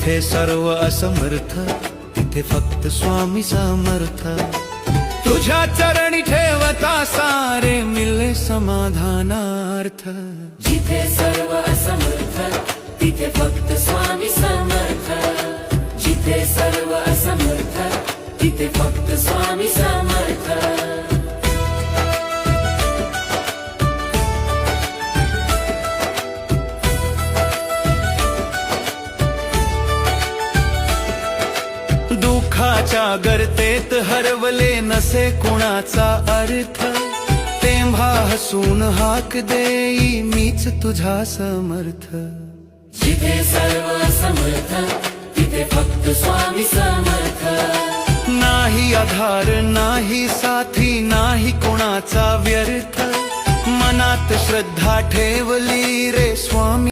जिथे सर्व असमर्थ तिथे फक्त स्वामी समर्थ। तुझ्या चरणी ठेवता सारे मिले समाधानार्थ। जिथे सर्व असमर्थ तिथे फक्त स्वामी समर्थ। जिथे सर्व असमर्थ तिथे फक्त स्वामी समर्थ। दुःखाच्या गर्तेत हरवले नसे कुणाचा अर्थ, तेव्हा हसून हाक देई मीच तुझा समर्थ। जिथे सर्व समर्थ तिथे फक्त स्वामी समर्थ। नाही आधार नाही साथी नाही कोणाचा व्यर्थ, मनात श्रद्धा ठेवली रे स्वामी